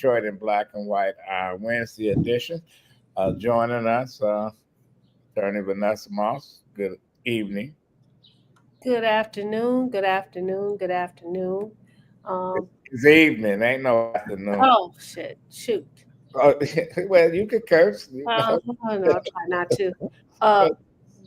Detroit in Black and White, our Wednesday edition. Joining us, Attorney Vanessa Moss. Good evening. Good afternoon. Good afternoon. Good afternoon. Um, It's evening, ain't no afternoon. oh shit! Shoot. Oh, well, you can curse. Oh no, I'll try not to. Uh,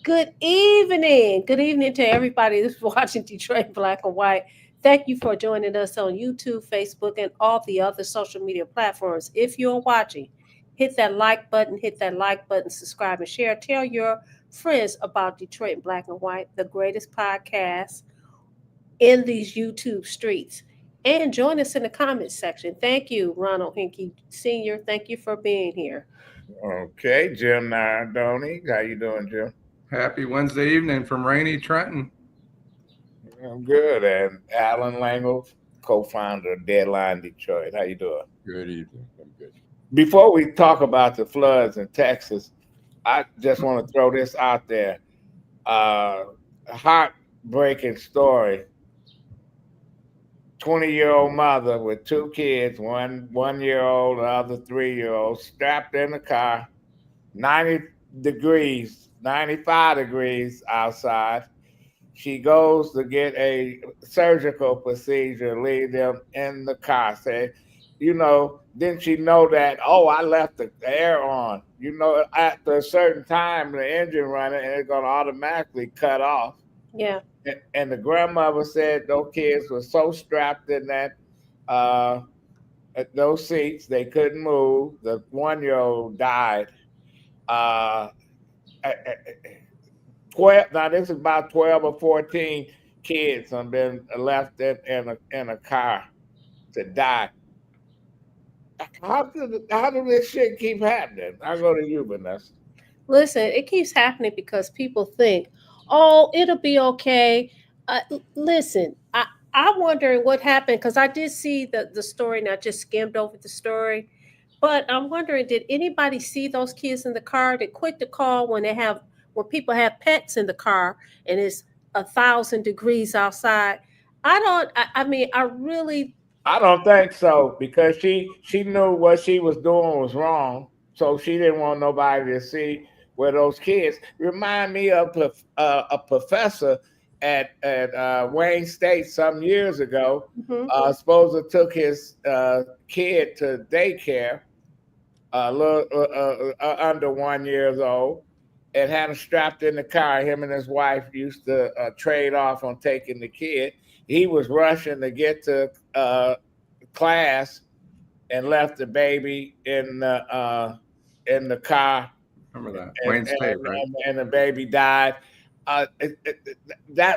Good evening. Good evening to everybody that's watching Detroit Black and White. Thank you for joining us on YouTube, Facebook, and all the other social media platforms. If you're watching, hit that like button, subscribe and share. Tell your friends about Detroit Black and White, the greatest podcast in these YouTube streets. And join us in the comments section. Thank you, Ronald Hinkie Sr. Thank you for being here. Okay, Jim Nardone. How you doing, Jim? Happy Wednesday evening from rainy Trenton. I'm good. And Allan Lengel, co-founder of Deadline Detroit. How you doing? Good evening. I'm good. Before we talk about the floods in Texas, I just want to throw this out there. A heartbreaking story. 20-year-old mother with two kids, one 1-year-old, the other 3-year-old, strapped in the car, 90 degrees, 95 degrees outside. She goes to get a surgical procedure, leave them in the car. Say, didn't she know that, I left the air on. After a certain time, the engine running, and it's going to automatically cut off. Yeah. And the grandmother said those kids were so strapped in that those seats, they couldn't move. The 1-year-old died. 12. Now this is about 12 or 14 kids have been left in a car to die. How do this shit keep happening? I go to you, Vanessa. Listen, it keeps happening because people think, "Oh, it'll be okay." Listen, I'm wondering what happened because I did see the story and I just skimmed over the story. But I'm wondering, did anybody see those kids in the car? They quick to call when people have pets in the car and it's 1,000 degrees outside. I mean, I don't think so because she knew what she was doing was wrong, so she didn't want nobody to see where those kids remind me of a professor at Wayne State some years ago. Supposedly took his kid to daycare, under 1 year old, and had him strapped in the car. Him and his wife used to trade off on taking the kid. He was rushing to get to class and left the baby in the car. Remember that? Wayne State, right? And the baby died. That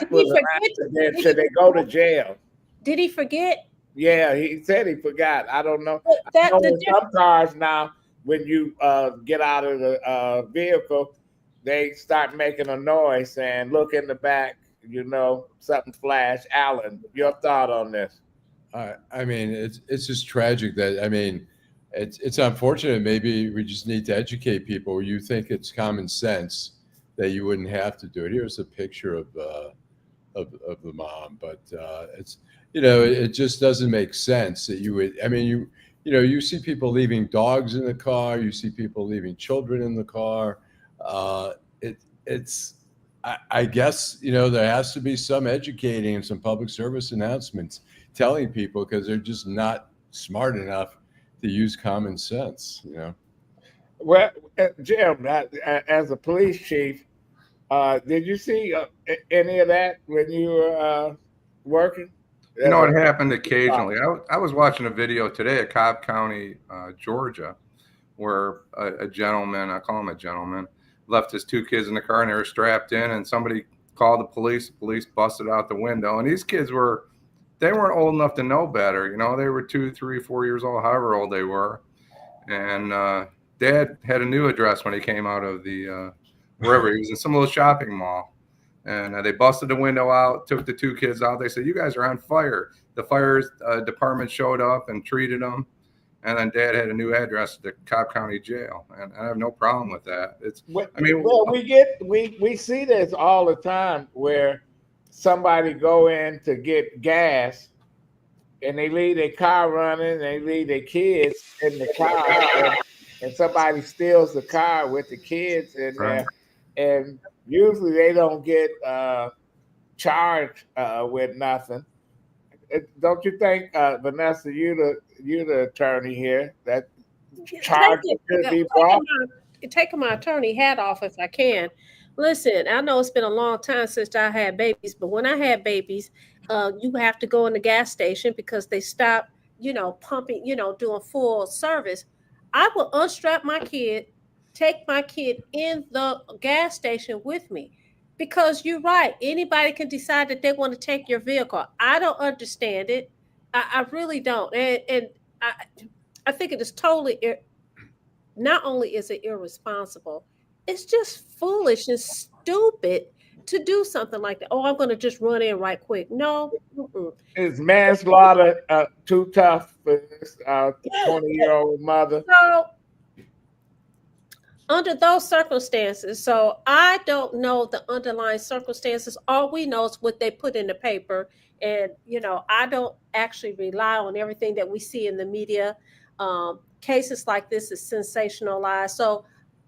did was he an forget? accident. Should they go to jail? Did he forget? Yeah, he said he forgot. I don't know. But I know in some cars now, when you get out of the vehicle, they start making a noise and look in the back. Something flash. Allan, your thought on this? I mean, it's just tragic that it's unfortunate. Maybe we just need to educate people. You think it's common sense that you wouldn't have to do it. Here's a picture of the mom, but it just doesn't make sense that you would. I mean, you see people leaving dogs in the car. You see people leaving children in the car. I guess there has to be some educating and some public service announcements telling people because they're just not smart enough to use common sense. Well, Jim, as a police chief, did you see any of that when you were working? It happened occasionally. I was watching a video today at Cobb County, Georgia, where a gentleman, I call him a gentleman, left his two kids in the car and they were strapped in, and somebody called the police. The police busted out the window, and these kids they weren't old enough to know better. They were 2, 3, 4 years old, however old they were. And Dad had a new address when he came out of the wherever he was, in some little shopping mall. And they busted the window out, took the two kids out. They said, "You guys are on fire." The fire department showed up and treated them. And then Dad had a new address at the Cobb County Jail, and I have no problem with that. We see this all the time where somebody go in to get gas, and they leave their car running, and they leave their kids in the car, and somebody steals the car with the kids in Right. there, and usually they don't get charged with nothing. Don't you think, Vanessa, you the attorney here, that charges should be brought? Taking my attorney hat off if I can. Listen, I know it's been a long time since I had babies, but when I had babies, you have to go in the gas station because they stop, pumping, doing full service. I will unstrap my kid, take my kid in the gas station with me. Because you're right, anybody can decide that they want to take your vehicle. I don't understand it. I really don't. And I think it is totally, not only is it irresponsible, it's just foolish and stupid to do something like that. Oh, I'm going to just run in right quick. No. Is manslaughter too tough for this 20-year-old mother? So, under those circumstances, so I don't know the underlying circumstances. All we know is what they put in the paper. And, I don't actually rely on everything that we see in the media. Cases like this is sensationalized. So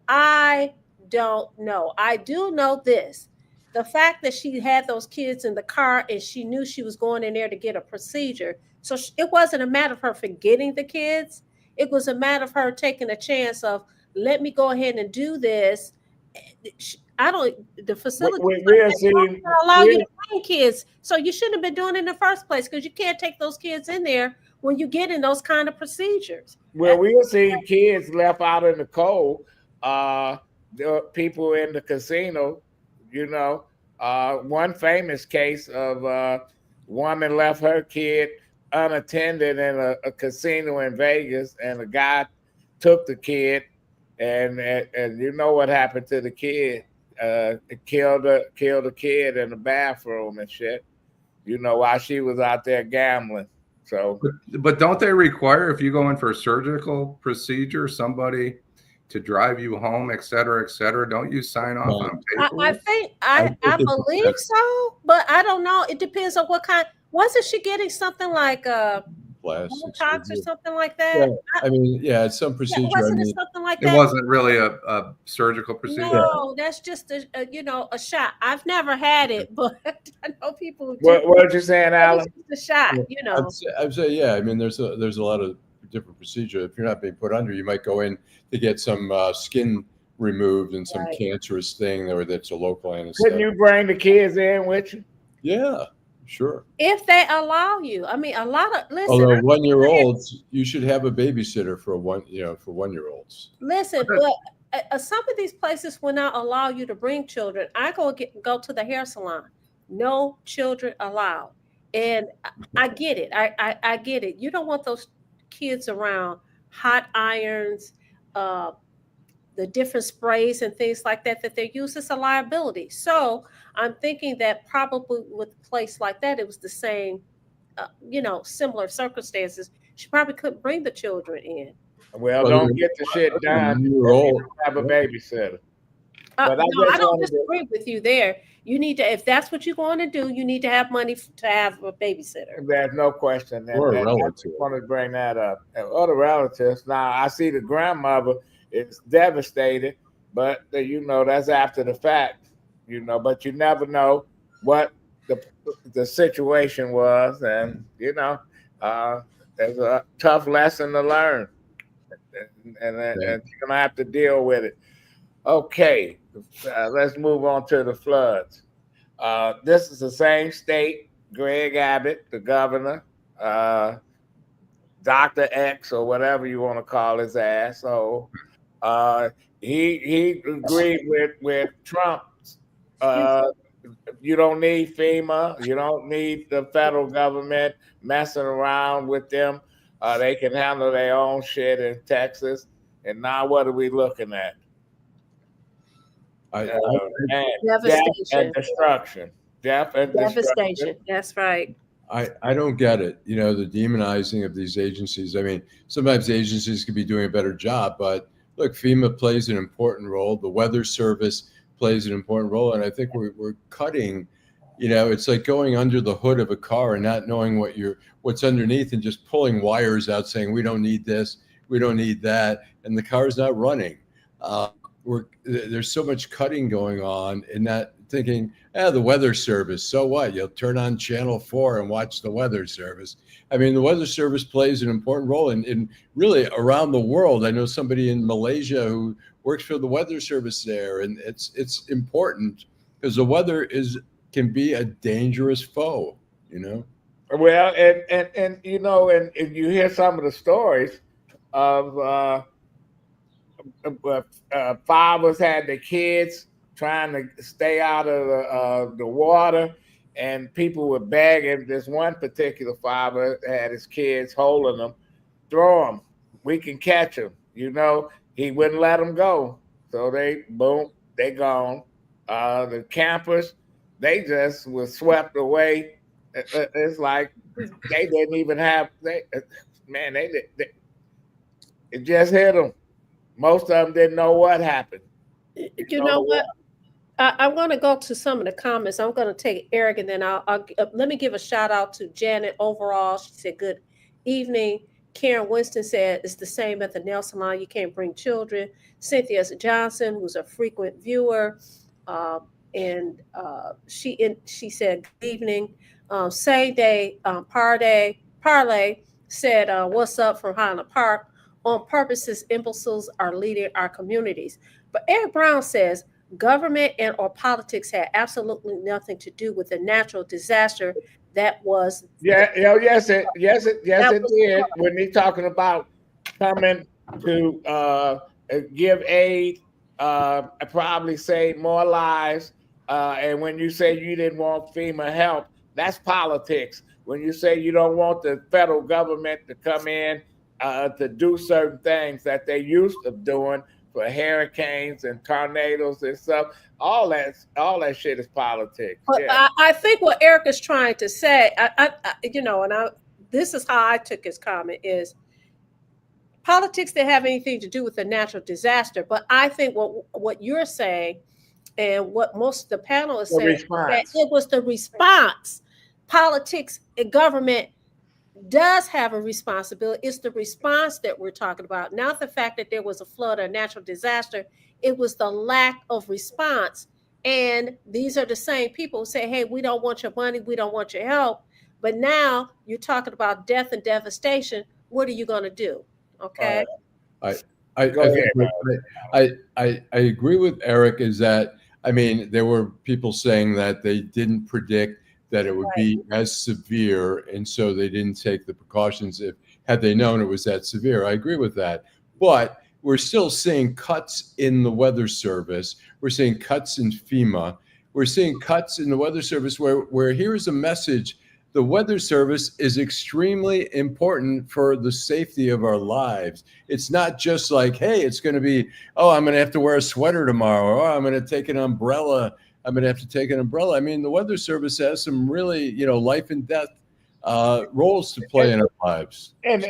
I don't know. I do know this. The fact that she had those kids in the car and she knew she was going in there to get a procedure. So it wasn't a matter of her forgetting the kids. It was a matter of her taking a chance of, let me go ahead and do this. The facility We're allow you to bring kids. So you shouldn't have been doing it in the first place because you can't take those kids in there when you get in those kind of procedures. Well, we've seen kids left out in the cold. There are people in the casino, one famous case of a woman left her kid unattended in a casino in Vegas, and a guy took the kid, and you know what happened to the kid? It killed the kid in the bathroom and shit. While she was out there gambling. So, but don't they require, if you go in for a surgical procedure, somebody to drive you home, et cetera, et cetera? Don't you sign off on paperwork? I believe so, but I don't know. It depends on what kind. Wasn't she getting something like Botox or something like that? Yeah, it's some procedure. Wasn't it something like that? It wasn't really a surgical procedure. No, that's just a shot. I've never had it, but I know people. What you saying, Allan? It's a shot, I'd say, yeah. I mean, there's a lot of different procedure. If you're not being put under, you might go in to get some skin removed and some cancerous thing, or that's a local anesthetic. Couldn't you bring the kids in with you? Yeah. Sure. If they allow you, I mean, a lot of Although 1-year-olds, you should have a babysitter for 1-year-olds. Listen, but some of these places will not allow you to bring children. I go to the hair salon, no children allowed, and I get it. I get it. You don't want those kids around hot irons, the different sprays and things like that they use as a liability. So I'm thinking that probably with a place like that, it was the same, similar circumstances. She probably couldn't bring the children in. Well, don't get the shit done. You have a babysitter. But I don't disagree with you there. You need to, if that's what you're going to do, you need to have money to have a babysitter. There's no question. Or a relative. I want to bring that up. Other relatives. Now, I see the grandmother is devastated, but that's after the fact. But you never know what the situation was, and there's a tough lesson to learn, and you're gonna have to deal with it. Okay, let's move on to the floods. This is the same state. Greg Abbott, the governor, Dr. X or whatever you want to call his ass. So he agreed with Trump. You don't need FEMA. You don't need the federal government messing around with them. They can handle their own shit in Texas. And now what are we looking at? Devastation. Death and destruction. Devastation. That's right. I don't get it. The demonizing of these agencies. I mean, sometimes the agencies could be doing a better job, but look, FEMA plays an important role. The Weather Service plays an important role, and I think we're cutting You know, it's like going under the hood of a car and not knowing what's underneath and just pulling wires out saying, we don't need this, we don't need that. And the car's not running. There's so much cutting going on and not thinking, the weather service, so what? You'll turn on channel 4 and watch the weather service. I mean, the weather service plays an important role in really around the world. I know somebody in Malaysia who works for the weather service there, and it's important because the weather can be a dangerous foe, you know? Well, and you know, and you hear some of the stories of fathers had their kids trying to stay out of the water, and people were begging. This one particular father had his kids holding them, throw them, we can catch them. You know, he wouldn't let them go, so they gone. The campers, they just were swept away. It's like they didn't even have man, it just hit them. Most of them didn't know what happened. You know what? I'm going to go to some of the comments. I'm going to take Eric, and then I'll let me give a shout out to Janet overall. She said, good evening. Karen Winston said, it's the same at the nail salon. You can't bring children. Cynthia Johnson, who's a frequent viewer, and she said, good evening. Same day, Parlay said, what's up from Highland Park? On purposes, imbeciles are leading our communities. But Eric Brown says, government and or politics had absolutely nothing to do with the natural disaster that was. Yes, it did. When they're talking about coming to give aid, probably save more lives. And when you say you didn't want FEMA help, that's politics. When you say you don't want the federal government to come in to do certain things that they used to doing for hurricanes and tornadoes and stuff, all that shit is politics. But yeah. I think what Eric is trying to say, this is how I took his comment, is politics didn't have anything to do with the natural disaster. But I think what you're saying and what most of the panel is saying, that it was the response. Politics and government does have a responsibility. It's the response that we're talking about, not the fact that there was a flood or a natural disaster. It was the lack of response. And these are the same people who say, hey, we don't want your money, we don't want your help. But now you're talking about death and devastation. What are you going to do? Okay. I agree with Eric, is that, I mean, there were people saying that they didn't predict that it would be as severe, and so they didn't take the precautions had they known it was that severe. I agree with that. But we're still seeing cuts in the weather service. We're seeing cuts in FEMA. We're seeing cuts in the weather service where here's a message. The weather service is extremely important for the safety of our lives. It's not just like, hey, it's going to be, I'm going to have to wear a sweater tomorrow, or I'm going to take an umbrella. I'm going to have to take an umbrella. I mean, the weather service has some really, life and death roles to play in our lives. And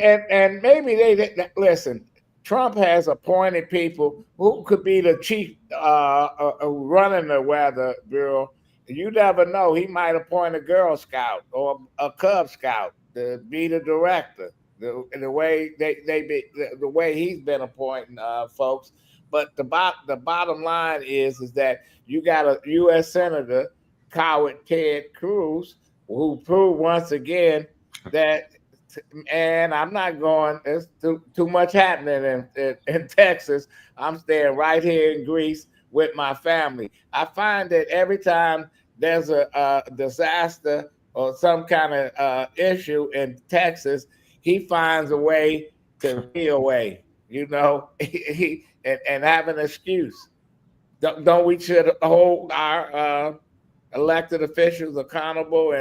maybe they listen. Trump has appointed people who could be the chief running the weather bureau. You never know. He might appoint a Girl Scout or a Cub Scout to be the director. The way the way he's been appointing folks. But the bottom line is that you got a U.S. Senator, coward Ted Cruz, who proved once again that. And I'm not going. There's too much happening in Texas. I'm staying right here in Greece with my family. I find that every time there's a disaster or some kind of issue in Texas, he finds a way to be away. And have an excuse. Don't we should hold our elected officials accountable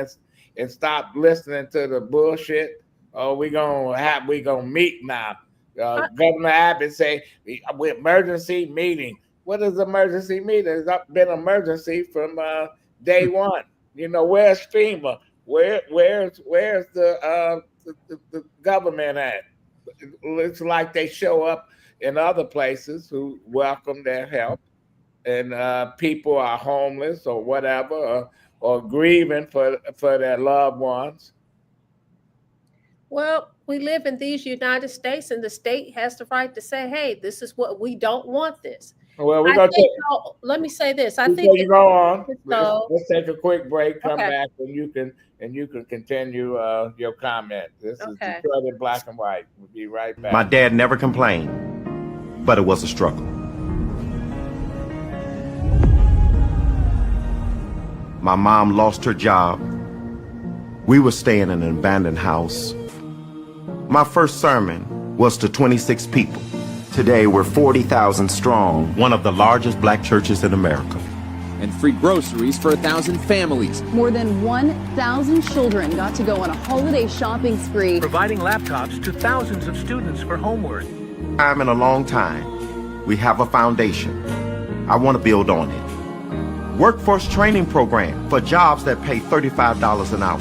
and stop listening to the bullshit? Oh, we gonna meet now. Governor Abbott say with emergency meeting. What is emergency meeting? It's been emergency from day one. Where's FEMA? Where's the government at? It's like they show up in other places who welcome their help, and people are homeless or whatever, or grieving for their loved ones. Well, we live in these United States, and the state has the right to say, "Hey, this is what we don't want." This. Well, we're I gonna think. take Let me say this. I think before you go on. so. Let's take a quick break. Come Okay. back, and you can continue your comment. This is Okay. Detroit in black and white. We'll be right back. My dad never complained, but it was a struggle. My mom lost her job. We were staying in an abandoned house. My first sermon was to 26 people. Today we're 40,000 strong, one of the largest black churches in America. And free groceries for 1,000 families. More than 1,000 children got to go on a holiday shopping spree. Providing laptops to thousands of students for homework. Time in a long time, we have a foundation. I want to build on it. Workforce training program for jobs that pay $35 an hour.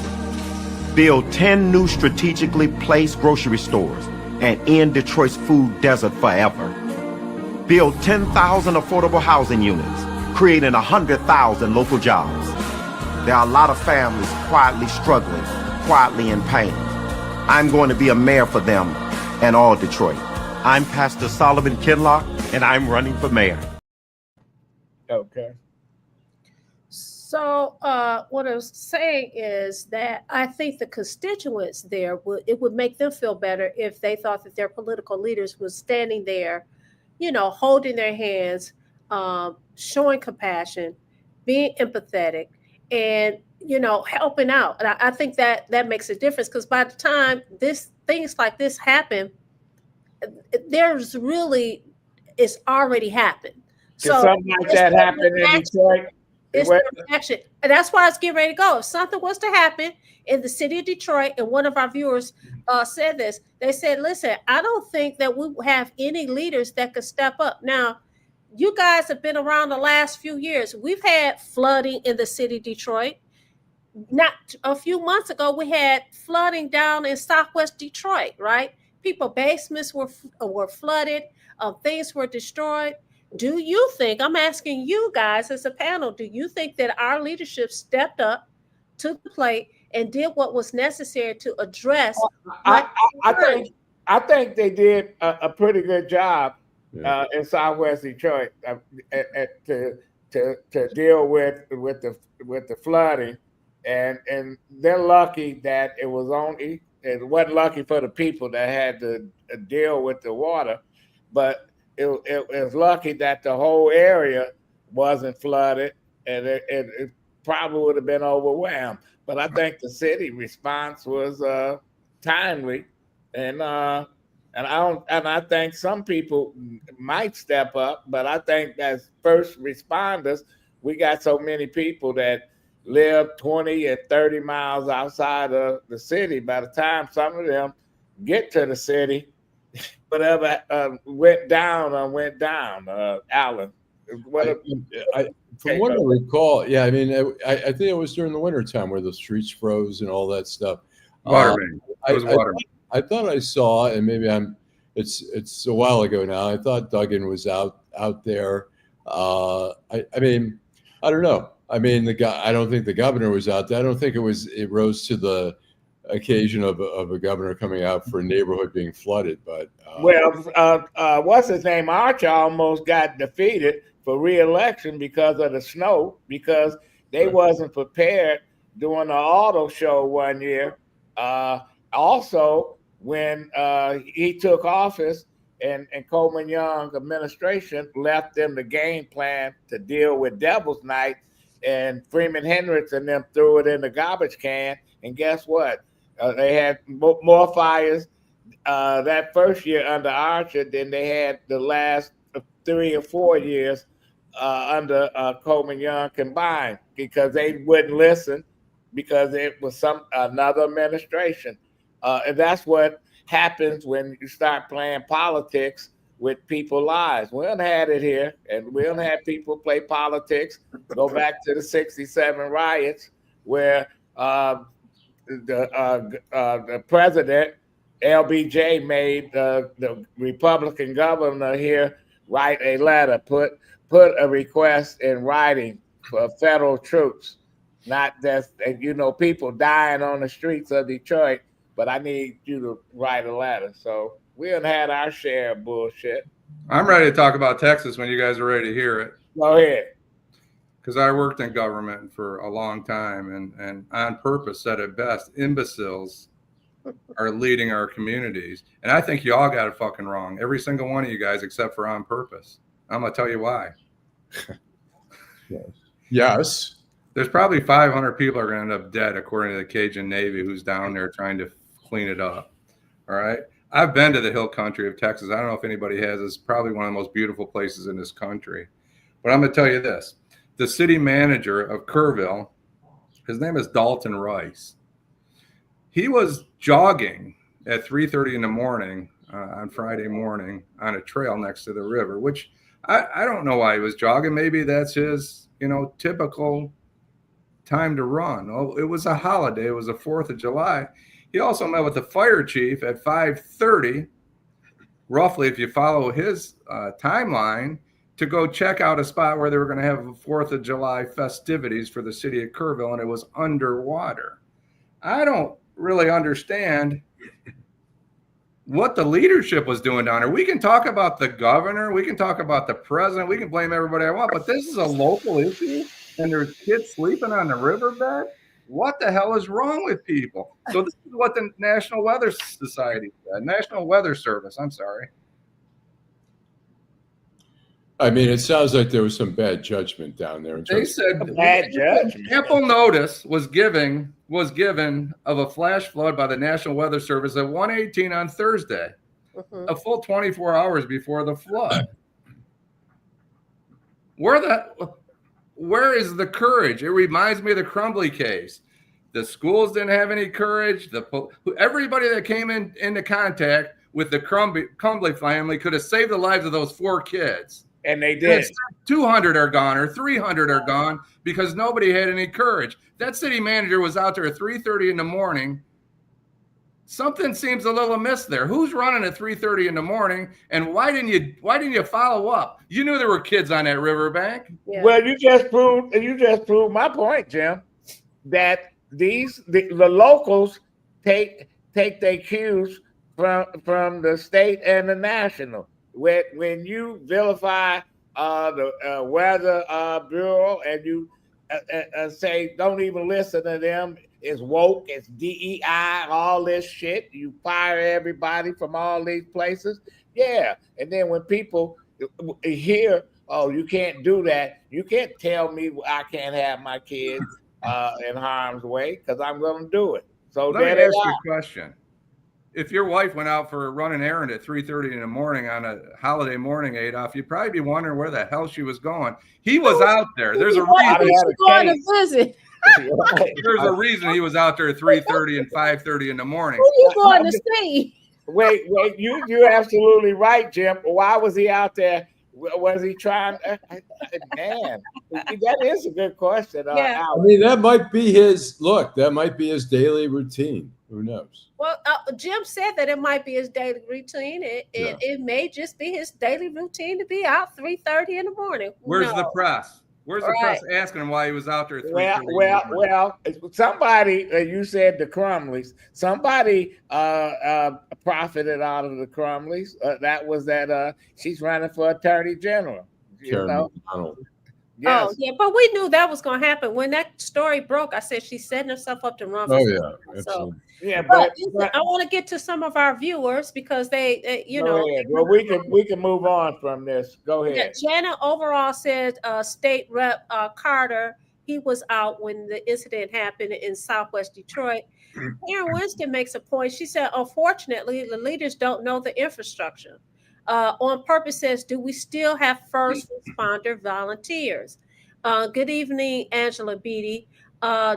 Build 10 new strategically placed grocery stores and end Detroit's food desert forever. Build 10,000 affordable housing units, creating 100,000 local jobs. There are a lot of families quietly struggling, quietly in pain. I'm going to be a mayor for them and all Detroit. I'm Pastor Solomon Kinlock, and I'm running for mayor. Okay. So what I was saying is that I think the constituents there it would make them feel better if they thought that their political leaders were standing there, holding their hands, showing compassion, being empathetic, and helping out. And I think that makes a difference, because by the time things like this happen, it's already happened. So something like that happened in Detroit. It's action. And that's why it's getting ready to go. If something was to happen in the city of Detroit, and one of our viewers said this, they said, listen, I don't think that we have any leaders that could step up. Now, you guys have been around the last few years. We've had flooding in the city of Detroit. Not a few months ago, we had flooding down in Southwest Detroit, right? People's basements were flooded. Things were destroyed. Do you think, I'm asking you guys as a panel, do you think that our leadership stepped up to the plate and did what was necessary to address? I think they did a pretty good job in Southwest Detroit to deal with the flooding, and they're lucky that it wasn't lucky for the people that had to deal with the water, but it was lucky that the whole area wasn't flooded, and it probably would have been overwhelmed. But I think the city response was timely, and I think some people might step up, but I think as first responders, we got so many people that live 20 and 30 miles outside of the city. By the time some of them get to the city, whatever went down. Allan, from what I recall, yeah, I mean, I think it was during the winter time where the streets froze and all that stuff. Water. It was water. I thought I saw, and maybe it's a while ago now. I thought Duggan was out there. I mean, I don't know. I mean, I don't think the governor was out there. I don't think it rose to the occasion of a governor coming out for a neighborhood being flooded. But what's his name? Archer almost got defeated for re-election because of the snow, because they wasn't prepared doing the auto show one year. Also, when he took office and Coleman Young administration left them the game plan to deal with Devil's Night, and Freeman Hendricks and them threw it in the garbage can. And guess what? They had more fires that first year under Archer than they had the last 3 or 4 years under Coleman Young combined, because they wouldn't listen, because it was another administration. And that's what happens when you start playing politics with people's lives. We don't have it here, and we don't have people play politics. Go back to the '67 riots, where the president, LBJ, made the Republican governor here write a letter, put a request in writing for federal troops not just people dying on the streets of Detroit. But I need you to write a letter. So we done had our share of bullshit. I'm ready to talk about Texas when you guys are ready to hear it. Go ahead. Because I worked in government for a long time and on purpose said it best, imbeciles are leading our communities. And I think you all got it fucking wrong. Every single one of you guys except for on purpose. I'm going to tell you why. Yes. There's probably 500 people are going to end up dead, according to the Cajun Navy, who's down there trying to clean it up. All right. I've been to the hill country of Texas. I don't know if anybody has. It's probably one of the most beautiful places in this country. But I'm going to tell you this. The city manager of Kerrville, his name is Dalton Rice. He was jogging at 3:30 in the morning on Friday morning on a trail next to the river, which I don't know why he was jogging. Maybe that's his, typical time to run. Oh, it was a holiday. It was the 4th of July. He also met with the fire chief at 5:30, roughly, if you follow his timeline, to go check out a spot where they were going to have 4th of July festivities for the city of Kerrville, and it was underwater. I don't really understand what the leadership was doing down there. We can talk about the governor, we can talk about the president, we can blame everybody I want, but this is a local issue, and there's kids sleeping on the riverbed. What the hell is wrong with people? So this is what the National Weather Society said, National Weather Service, I'm sorry. I mean, it sounds like there was some bad judgment down there. They said bad judgment. Ample notice was given of a flash flood by the National Weather Service at 1:18 on Thursday, a full 24 hours before the flood. Where is the courage? It reminds me of the Crumbly case. The schools didn't have any courage. Everybody that came into contact with the Crumbly family could have saved the lives of those 4 kids. And they did. 200 are gone or 300 are gone because nobody had any courage. That city manager was out there at 3:30 in the morning. Something seems a little amiss there. Who's running at 3:30 in the morning? And why didn't you follow up? You knew there were kids on that riverbank. Yeah. Well, you just proved my point, Jim. That the locals take their cues from the state and the national. When you vilify the Weather Bureau and you say don't even listen to them, it's woke, it's DEI, all this shit. You fire everybody from all these places. Yeah. And then when people hear, oh, you can't do that, you can't tell me I can't have my kids in harm's way because I'm going to do it. So let me ask you a question. If your wife went out for a run an errand at 3:30 in the morning on a holiday morning, Adolph, you'd probably be wondering where the hell she was going. He was out there. There's a reason. Going to visit. There's a reason he was out there at 3:30 and 5:30 in the morning. Who you going to see? Wait, you're absolutely right, Jim. Why was he out there? Was he trying? Man, that is a good question. Yeah. I mean, that might be his daily routine. Who knows? Well, Jim said that it might be his daily routine. It may just be his daily routine to be out 3:30 in the morning. Where's the press? Where's the press asking him why he was out there at 3:30? Well, somebody, you said the Crumleys, somebody profited out of the Crumleys. That was that she's running for attorney general. Yes. Oh, yeah, but we knew that was going to happen. When that story broke, I said she's setting herself up to run for absolutely. Yeah, but I want to get to some of our viewers because they Well, we can move on from this. Go ahead. Yeah, Janet overall said State Rep Carter, he was out when the incident happened in Southwest Detroit. Karen Winston makes a point. She said, unfortunately, the leaders don't know the infrastructure. On Purpose says, do we still have first responder volunteers? Good evening, Angela Beatty.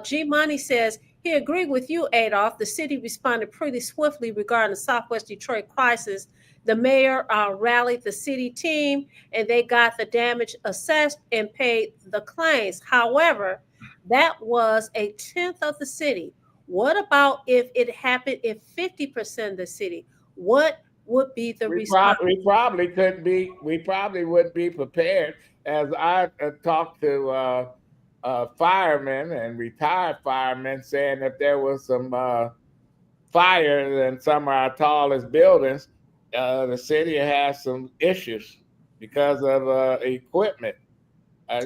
G Money says, he agreed with you, Adolph. The city responded pretty swiftly regarding the Southwest Detroit crisis. The mayor rallied the city team and they got the damage assessed and paid the claims. However, that was 1/10 of the city. What about if it happened in 50% of the city? What would be the response? We probably couldn't be. We probably wouldn't be prepared. As I talked to firemen and retired firemen saying if there was some fire in some of our tallest buildings, the city has some issues because of equipment.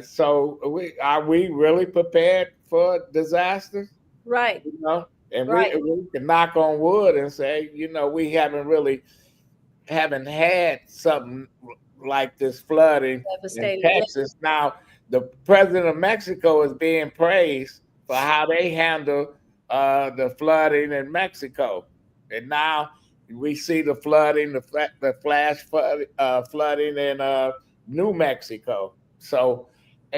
So are we really prepared for disasters? Right. You know, and Right. we can knock on wood and say, you know, we haven't had something like this flooding in Devastating. Yeah. Texas. Now, the president of Mexico is being praised for how they handle the flooding in Mexico, and now we see the flooding, the flash flooding in New Mexico. So,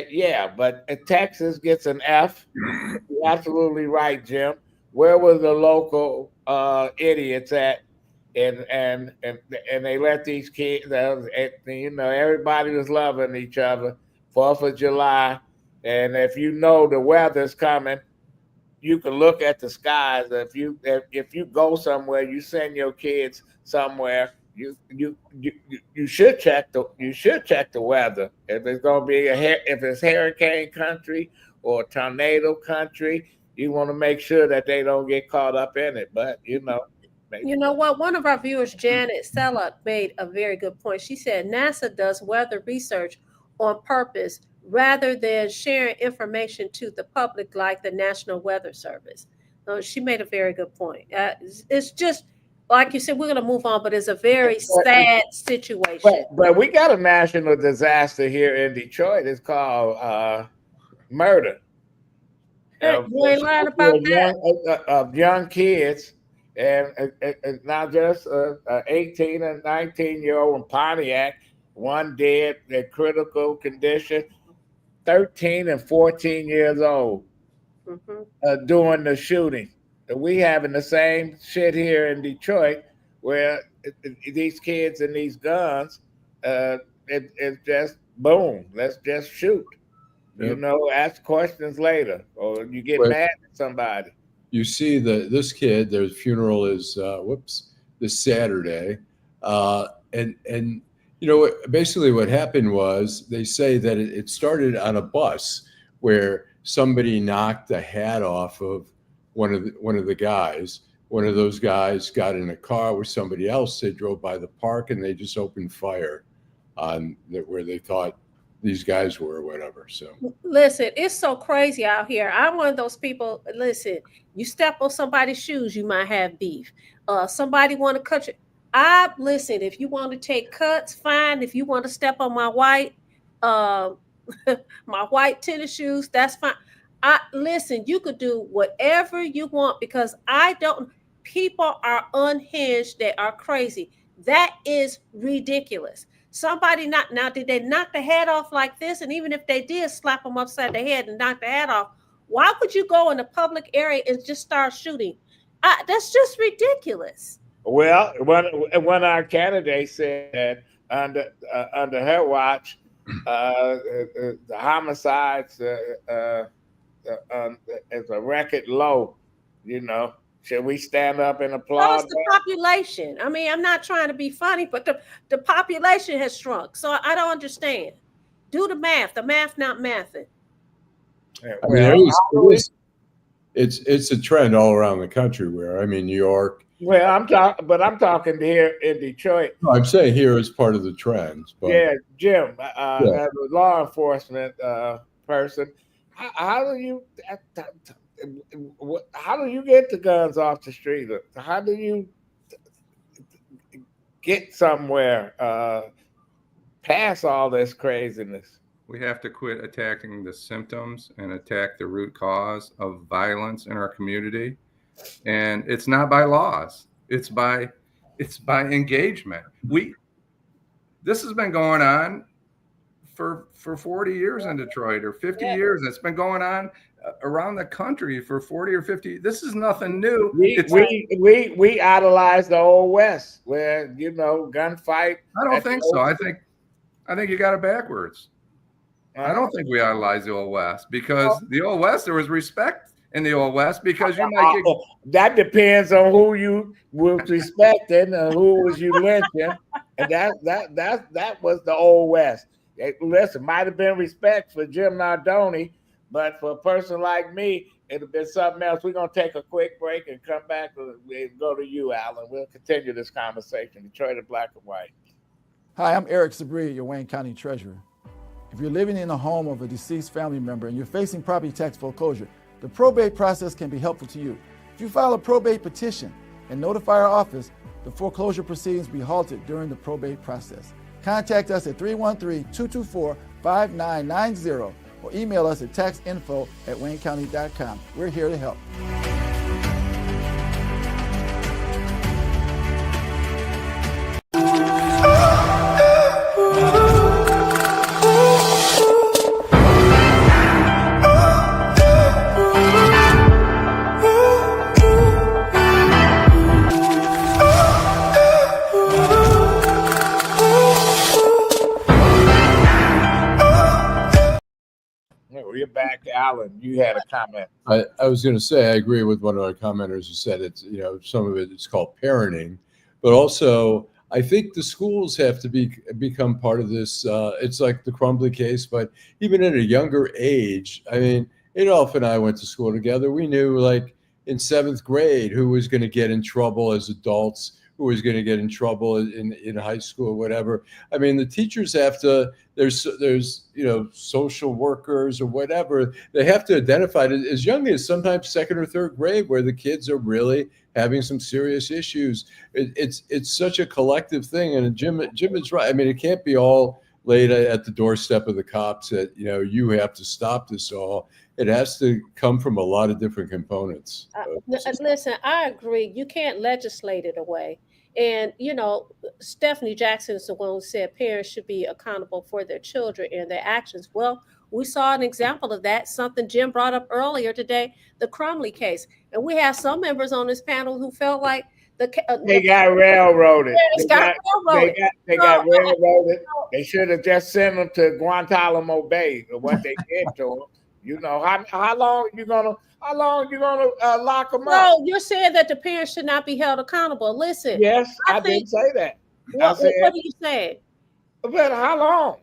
yeah, but Texas gets an F. You're absolutely right, Jim. Where were the local idiots at? And they let these kids, you know, everybody was loving each other. 4th of July, and if you know the weather's coming, you can look at the skies. If you go somewhere, you send your kids somewhere. You should check the weather. If it's gonna be if it's hurricane country or tornado country, you want to make sure that they don't get caught up in it. But you know. You know what? One of our viewers, Janet Sellock, made a very good point. She said NASA does weather research on purpose rather than sharing information to the public like the National Weather Service. She made a very good point. It's just, like you said, we're going to move on, but it's a very sad situation. But we got a national disaster here in Detroit. It's called murder. You ain't lying about that. Of young kids. And not just 18 and 19-year-old in Pontiac, one dead in critical condition, 13 and 14 years old doing the shooting. We having the same shit here in Detroit where these kids and these guns, it's just boom, let's just shoot. Yep. You know, ask questions later, or you get mad at somebody. You see this kid, their funeral is this Saturday, and you know basically what happened was they say that it started on a bus where somebody knocked the hat off of one of the guys. One of those guys got in a car with somebody else. They drove by the park and they just opened fire on where they thought these guys were or whatever. So listen, it's so crazy out here. I'm one of those people. Listen, you step on somebody's shoes, you might have beef. Somebody want to cut you. Listen, if you want to take cuts, fine. If you want to step on my white my white tennis shoes, that's fine. Listen, you could do whatever you want because people are unhinged, they are crazy. That is ridiculous. Somebody now, did they knock the head off like this? And even if they did slap them upside the head and knock the head off, why would you go in a public area and just start shooting? That's just ridiculous. Well, one our candidate said under her watch, the homicides is a record low. You know, should we stand up and applaud? It's the population. I mean, I'm not trying to be funny, but the population has shrunk. So I don't understand. Do the math. The math not mathing. I mean, it's a trend all around the country where, I mean, New York. Well, I'm talking here in Detroit. No, I'm saying here is part of the trend. But yeah, Jim, as a law enforcement person, how do you get the guns off the street? How do you get somewhere past all this craziness? We have to quit attacking the symptoms and attack the root cause of violence in our community. And it's not by laws. It's by engagement. This has been going on for 40 years in Detroit, or 50 years. It's been going on around the country for 40 or 50. This is nothing new. We idolize the old West, where gunfight. I don't think so. I think you got it backwards. I don't think we idolize the old West, because the old West, there was respect in the old West, because you might get. That depends on who you were respecting and who was you lynching, and that was the old West. Listen, might have been respect for Jim Nardone, But for a person like me, it'll be something else. We're gonna take a quick break and come back and go to you, Allan. We'll continue this conversation. Detroit in black and white. Hi, I'm Eric Sabri, your Wayne County Treasurer. If you're living in a home of a deceased family member and you're facing property tax foreclosure, the probate process can be helpful to you. If you file a probate petition and notify our office, the foreclosure proceedings will be halted during the probate process. Contact us at 313-224-5990 or email us at taxinfo@waynecounty.com. We're here to help. We're back, Allan. You had a comment. I was going to say I agree with one of our commenters who said it's some of it's called parenting, but also I think the schools have to become part of this. It's like the Crumbly case, but even at a younger age. I mean, Adolph and I went to school together. We knew like in 7th grade who was going to get in trouble as adults, who was going to get in trouble in high school or whatever. I mean, the teachers have to. There's social workers or whatever. They have to identify it as young as sometimes 2nd or 3rd grade, where the kids are really having some serious issues. It's such a collective thing, and Jim is right. I mean, it can't be all laid at the doorstep of the cops that you have to stop this all. It has to come from a lot of different components. Listen, I agree. You can't legislate it away. And, Stephanie Jackson is the one who said parents should be accountable for their children and their actions. Well, we saw an example of that, something Jim brought up earlier today, the Crumley case. And we have some members on this panel who felt like they got railroaded. They got railroaded. They should have just sent them to Guantanamo Bay, or what they did to them. How long you gonna lock them up? No, you're saying that the parents should not be held accountable. Listen. Yes, I didn't say that. What are you saying? But how long?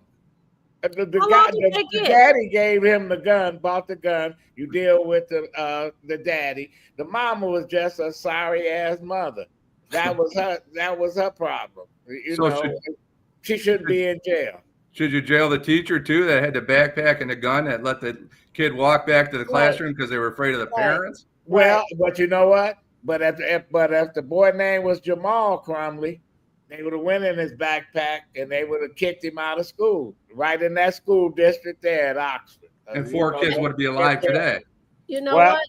The daddy gave him the gun, bought the gun. You deal with the daddy. The mama was just a sorry ass mother. That was her problem. She shouldn't be in jail. Should you jail the teacher too that had the backpack and the gun that let the kid walk back to the classroom because they were afraid of the parents? Well, but you know what? But if the boy name was Jamal Crumley, they would have went in his backpack and they would have kicked him out of school, right in that school district there at Oxford. And 4 kids would be alive today. You know what?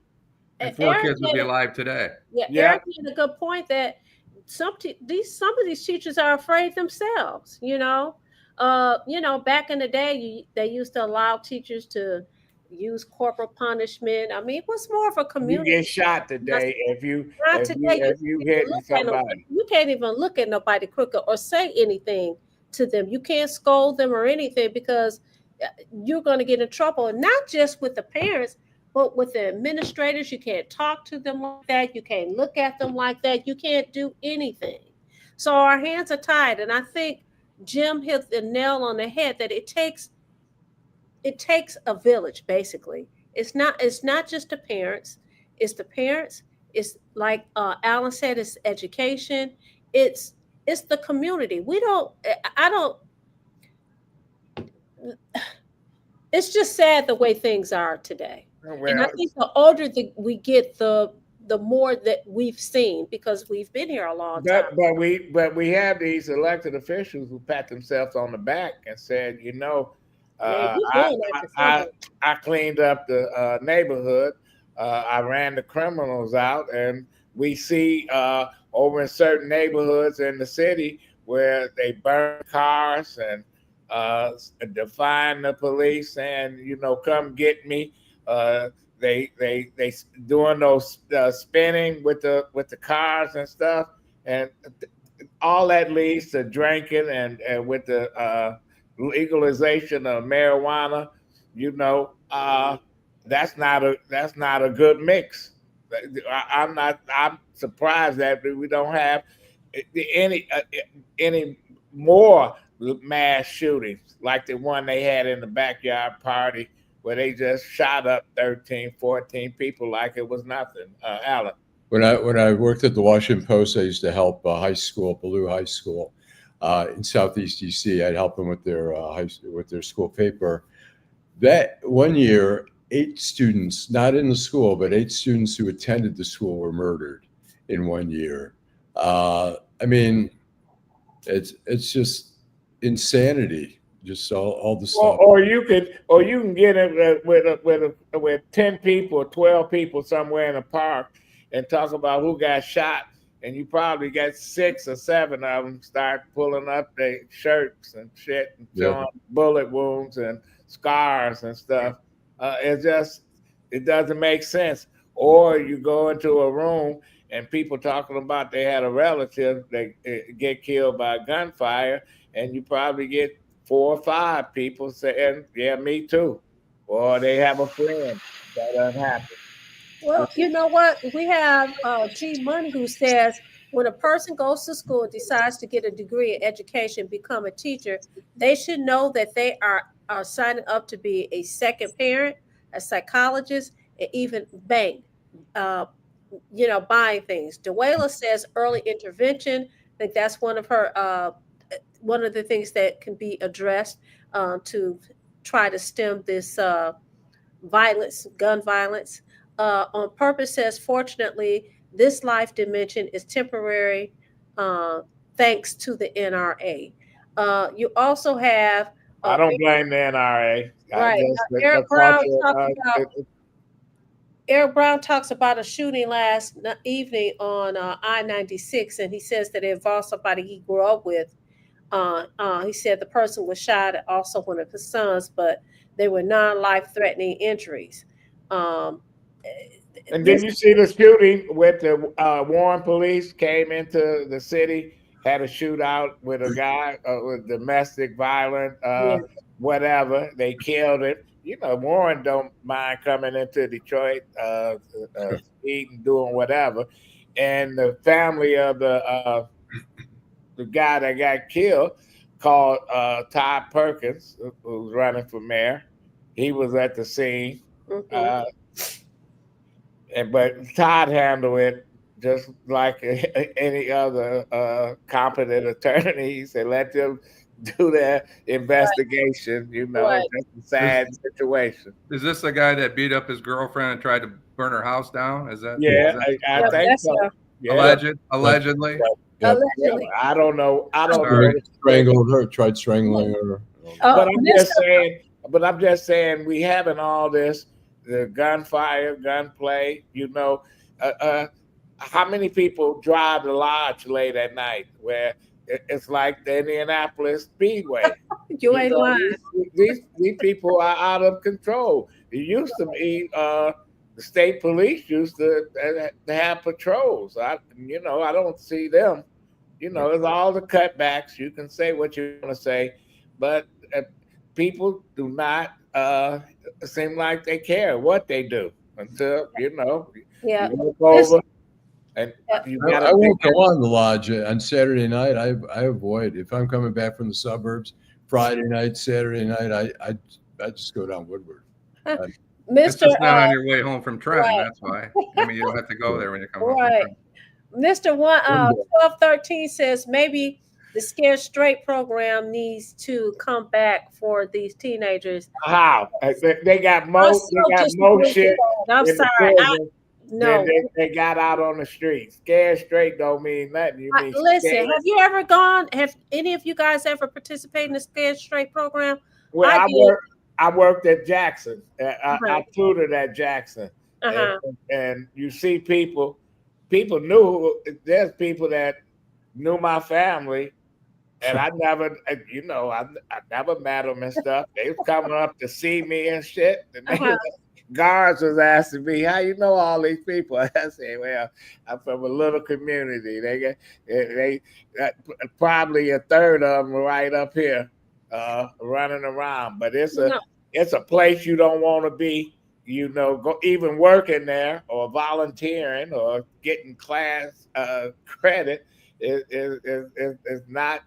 And 4 kids would be alive today. Yeah, Eric made a good point that some of these teachers are afraid themselves. Back in the day, they used to allow teachers to use corporal punishment. I mean, what's more of a community? You get shot today if you hit somebody. You can't even look at nobody quicker or say anything to them. You can't scold them or anything because you're going to get in trouble. And not just with the parents, but with the administrators. You can't talk to them like that. You can't look at them like that. You can't do anything. So our hands are tied. And I think Jim hit the nail on the head that it takes a village. Basically, it's not just the parents. It's the parents. It's like Allan said. It's education. It's the community. It's just sad the way things are today. Well, and I think the older we get, the more that we've seen, because we've been here a long time. But we have these elected officials who pat themselves on the back and said, I cleaned up the neighborhood. I ran the criminals out, and we see over in certain neighborhoods in the city where they burn cars and defying the police, and come get me. They doing those spinning with the cars and stuff, and all that leads to drinking, and with the legalization of marijuana, that's not a good mix. I'm surprised that we don't have any more mass shootings like the one they had in the backyard party where they just shot up 13, 14 people like it was nothing. Allan. When I worked at the Washington Post, I used to help high school, Ballou High School, in Southeast DC. I'd help them with their school paper. That one year, 8 students, not in the school, but 8 students who attended the school were murdered in one year. I mean, it's just insanity. Just all the stuff. Or you can get it with 10 people, 12 people somewhere in a park and talk about who got shot, and you probably get 6 or 7 of them start pulling up their shirts and shit and showing bullet wounds and scars and stuff. It doesn't make sense. Or you go into a room and people talking about they had a relative that get killed by gunfire, and you probably get 4 or 5 people saying, "Yeah, me too," or they have a friend that doesn't happen. Well, you know what? We have G Money who says when a person goes to school and decides to get a degree in education, become a teacher, they should know that they are signing up to be a second parent, a psychologist, and even bank, buying things. Dewela says early intervention. I think that's one of the things that can be addressed to try to stem this violence, gun violence. On purpose says, fortunately, this life dimension is temporary thanks to the NRA. You also have... I don't blame the NRA. Right. Eric Brown talks about a shooting last evening on I-96, and he says that it involved somebody he grew up with. He said the person was shot at also one of his sons, but they were non-life-threatening injuries. And did you see the shooting with the Warren police came into the city, had a shootout with a guy with domestic violence, whatever. They killed him. You know, Warren don't mind coming into Detroit, eating, doing whatever. And the family of the guy that got killed called Todd Perkins, who was running for mayor. He was at the scene. But Todd handled it just like any other competent attorney. He said, let them do their investigation. You know, it's a sad situation. Is this the guy that beat up his girlfriend and tried to burn her house down? Is that? Yeah, I think so. Yeah. Allegedly. Yep. I don't know. Strangled her, tried strangling her. But I'm just saying, we having all this, the gunfire, gunplay, you know, how many people drive the lodge late at night where it's like the Indianapolis Speedway? You ain't lying. These people are out of control. It used to be the state police used to have patrols. I don't see them. You know, it's all the cutbacks. You can say what you want to say, but people do not seem like they care what they do until you look over. And I won't go on the lodge on Saturday night. I avoid, if I'm coming back from the suburbs, Friday night, Saturday night, I just go down Woodward. It's just not on your way home from Trenton. That's why. I mean, you don't have to go there when you come home from Trenton. Mr. 1213 says maybe the Scared Straight program needs to come back for these teenagers. How? They got more shit. I'm sorry. No, they got out on the street. Scared Straight don't mean nothing. You mean listen, scared. have you ever gone? Have any of you guys ever participated in the Scared Straight program? Well, I worked at Jackson. I tutored at Jackson, and you see people knew. There's people that knew my family, and I never, I never met them and stuff. They was coming up to see me and shit. And guards was asking me, "How you know all these people?" I said, "Well, I'm from a little community. They probably a third of them right up here, running around. But it's a place you don't want to be. You know, go even working there or volunteering or getting class credit is not.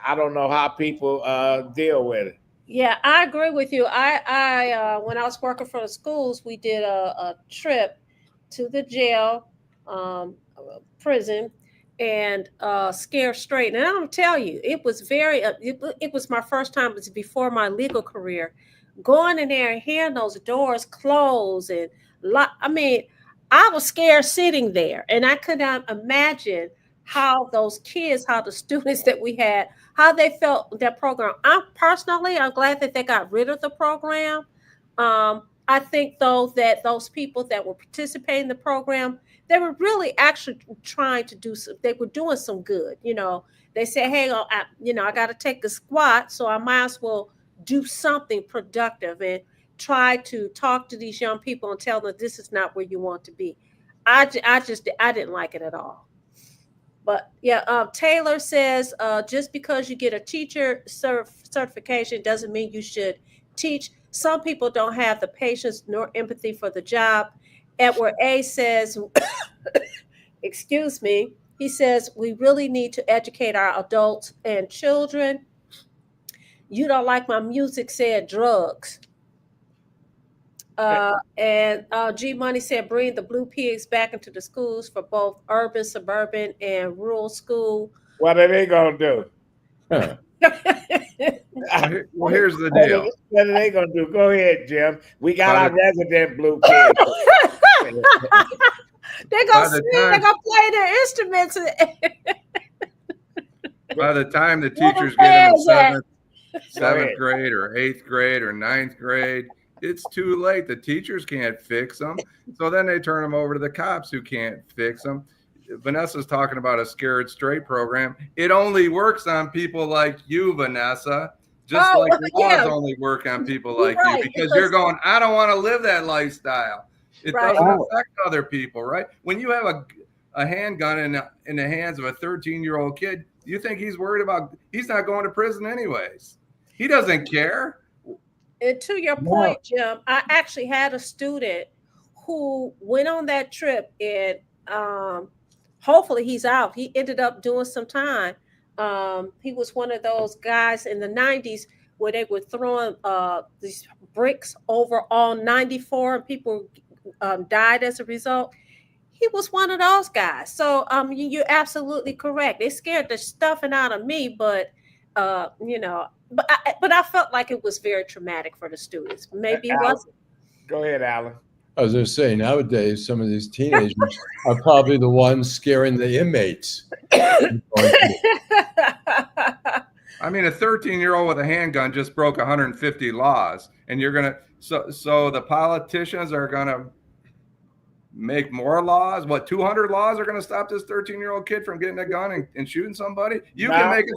I don't know how people deal with it. Yeah, I agree with you. When I was working for the schools, we did a trip to the jail, prison, and Scare Straight. And I'm tell you, it was it was my first time. It was before my legal career, going in there and hearing those doors close and I mean, I was scared sitting there, and I could not imagine how those kids, how the students that we had, how they felt that program. I'm glad that they got rid of the program. I think though that those people that were participating in the program, they were really actually trying to do some, they were doing some good. They said, hey, I got to take a squat, so I might as well do something productive and try to talk to these young people and tell them this is not where you want to be. I didn't like it at all. But yeah, Taylor says just because you get a teacher certification doesn't mean you should teach. Some people don't have the patience nor empathy for the job. Edward A says, excuse me, he says, we really need to educate our adults and children. You don't like my music, said drugs. And G Money said, bring the blue pigs back into the schools for both urban, suburban, and rural school. What are they gonna do? Huh. Well, here's the deal. What are they gonna do? Go ahead, Jim. We got our resident blue pig. They're gonna sing. They're gonna play their instruments. By the time the teachers get in seventh grade or eighth grade or ninth grade, it's too late. The teachers can't fix them. So then they turn them over to the cops who can't fix them. Vanessa's talking about a Scared Straight program. It only works on people like you, Vanessa. Just like laws only work on people like you, because you're going, I don't want to live that lifestyle. It doesn't affect other people, right? When you have a handgun in the hands of a 13-year-old kid, you think he's worried about, he's not going to prison anyways. He doesn't care. And to your point, Jim, I actually had a student who went on that trip, and hopefully he's out. He ended up doing some time. He was one of those guys in the 90s where they were throwing these bricks over on 94 and people died as a result. He was one of those guys. So you're absolutely correct. They scared the stuffing out of me, but but I felt like it was very traumatic for the students. Maybe it wasn't. Go ahead, Allan. I was going to say, nowadays, some of these teenagers are probably the ones scaring the inmates. I mean, a 13-year-old with a handgun just broke 150 laws, and you're going to, so the politicians are going to make more laws. What, 200 laws are going to stop this 13-year-old kid from getting a gun and shooting somebody? You can make it.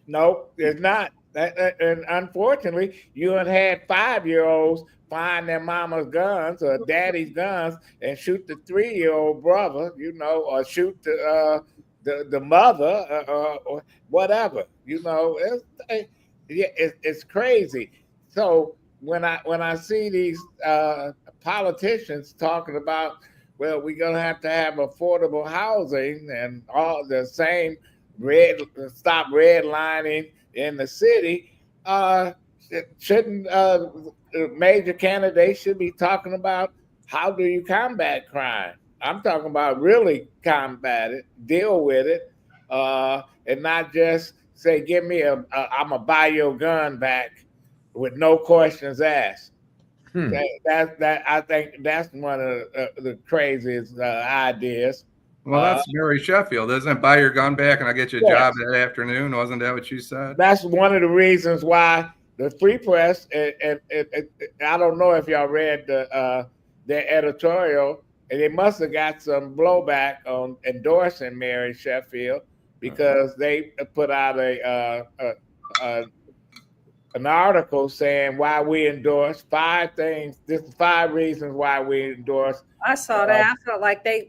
No, it's not. And unfortunately, you had 5-year-olds find their mama's guns or daddy's guns and shoot the 3-year-old brother, or shoot the mother or whatever. It's crazy. So when I see these politicians talking about, well, we're gonna have to have affordable housing and all the same stop redlining in the city, shouldn't major candidates should be talking about how do you combat crime? I'm talking about really combat it, deal with it, and not just say, give me I'm gonna buy your gun back with no questions asked. I think that's one of the craziest ideas. Well, that's Mary Sheffield, isn't it? Buy your gun back and I'll get you a job that afternoon. Wasn't that what you said? That's one of the reasons why the Free Press, and I don't know if y'all read their editorial, and they must have got some blowback on endorsing Mary Sheffield because they put out an article saying why we endorse 5 things. This is 5 reasons why we endorse. I saw that. I felt like they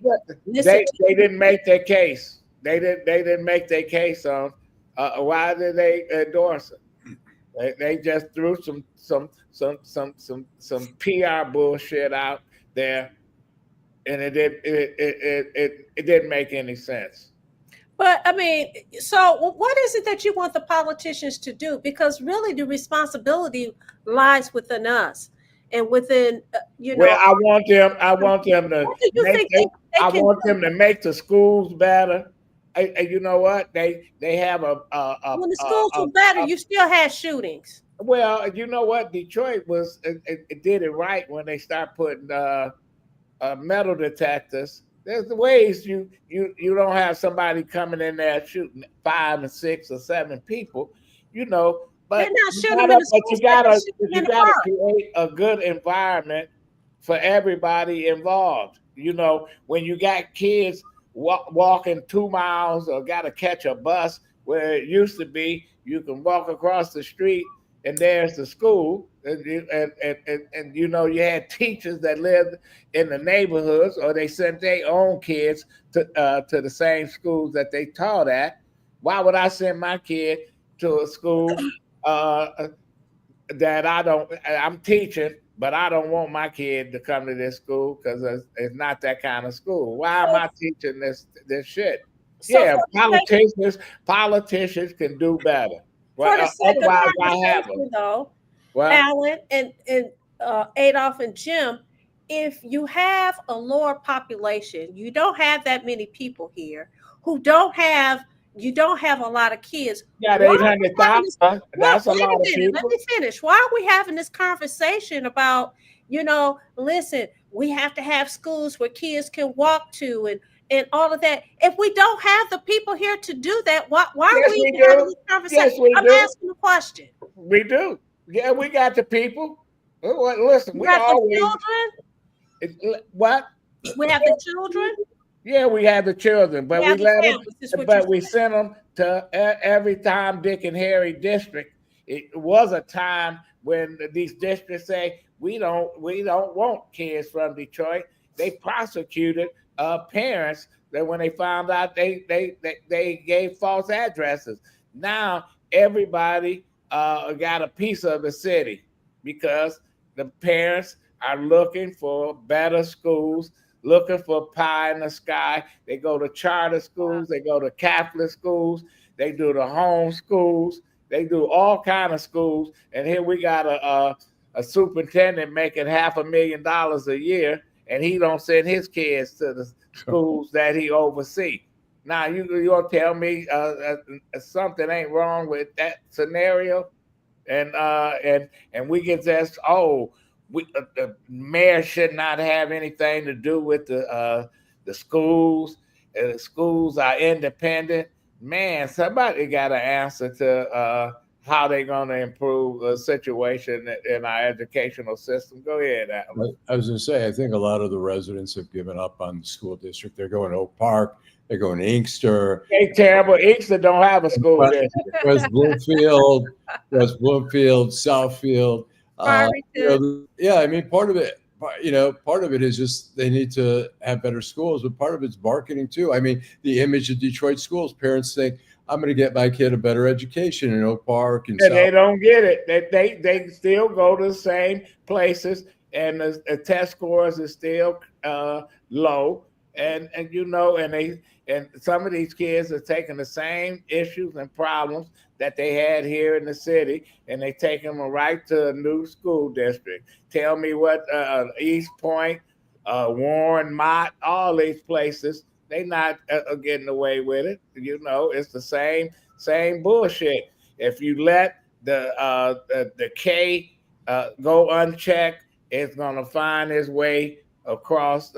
didn't make their case. They didn't make their case on why did they endorse it. They just threw some PR bullshit out there, and it didn't make any sense. But I mean, so what is it that you want the politicians to do? Because really, the responsibility lies within us and within, Well, I want them to what do you make think they, they I can want do? them to make the schools better. You know what? They have When the schools were better, a you still had shootings. well, you know what? Detroit it did it right when they start putting metal detectors. There's ways you don't have somebody coming in there shooting 5 and 6 or 7 people, you know. They're But not shooting them in the schools, but they shoot them in you the gotta park. create a good environment for everybody involved. You know, when you got kids walking 2 miles or got to catch a bus, where it used to be you can walk across the street and there's the school, and you know you had teachers that lived in the neighborhoods, or they sent their own kids to the same schools that they taught at. Why would I send my kid to a school uh, that I'm teaching, but I don't want my kid to come to this school because it's not that kind of school. Why am So, I teaching this shit? so Yeah, politicians can do better. Well, for the sake of otherwise, I have them. conversation, though, Well, Allan and Adolph and Jim, if you have a lower population, you don't have that many people here who don't have you don't have a lot of kids. you got Why eight are we hundred having this? thousand. Well, That's a wait a lot of minute. Let people. me finish. Why are we having this conversation about, listen, we have to have schools where kids can walk to and all of that. If we don't have the people here to do that, why are Yes, we we even having do. this conversation? Yes, we I'm do. asking a question. We do. Yeah, we got the people. Well, listen, We we have the always children. what? We have the children. Yeah, we had the children, We but we have the let them, families. Is what you're but we saying. sent them to every Tom, Dick, and Harry district. It was a time when these districts say we don't want kids from Detroit. They prosecuted parents that when they found out they gave false addresses. Now everybody got a piece of the city because the parents are looking for better schools, looking for pie in the sky. They go to charter schools, they go to Catholic schools, they do the home schools, they do all kind of schools. And here we got a superintendent making $500,000 a year, and he don't send his kids to the schools that he oversee. Now you gonna tell me something ain't wrong with that scenario? And we get this. The mayor should not have anything to do with the schools. The schools are independent. Man, somebody got to answer to how they're going to improve the situation in our educational system. Go ahead, Allan. I was going to say, I think a lot of the residents have given up on the school district. They're going to Oak Park. They're going to Inkster. They terrible. Inkster don't have a school district. West Bloomfield, Southfield. Yeah, I mean, part of it is just they need to have better schools, but part of it's marketing too. I mean, the image of Detroit schools, parents think, I'm going to get my kid a better education in Oak Park. And they don't get it. They still go to the same places, and the test scores is still low. And some of these kids are taking the same issues and problems that they had here in the city, and they take them right to a new school district. Tell me what East Point, Warren, Mott, all these places, they not getting away with it. It's the same bullshit. If you let the K go unchecked, it's gonna find its way across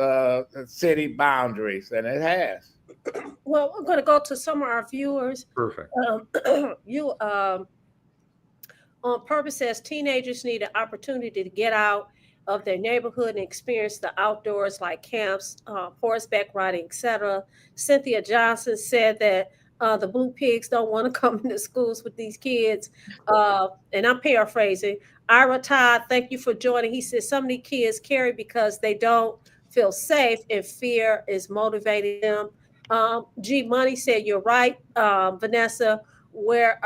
city boundaries, and it has. Well, we're going to go to some of our viewers. Perfect. On purpose says teenagers need an opportunity to get out of their neighborhood and experience the outdoors, like camps, horseback riding, etc. Cynthia Johnson said that the Blue Pigs don't want to come into schools with these kids. And I'm paraphrasing. Ira Todd, thank you for joining. He says so many kids carry because they don't feel safe and fear is motivating them. G Money said, you're right, Vanessa, where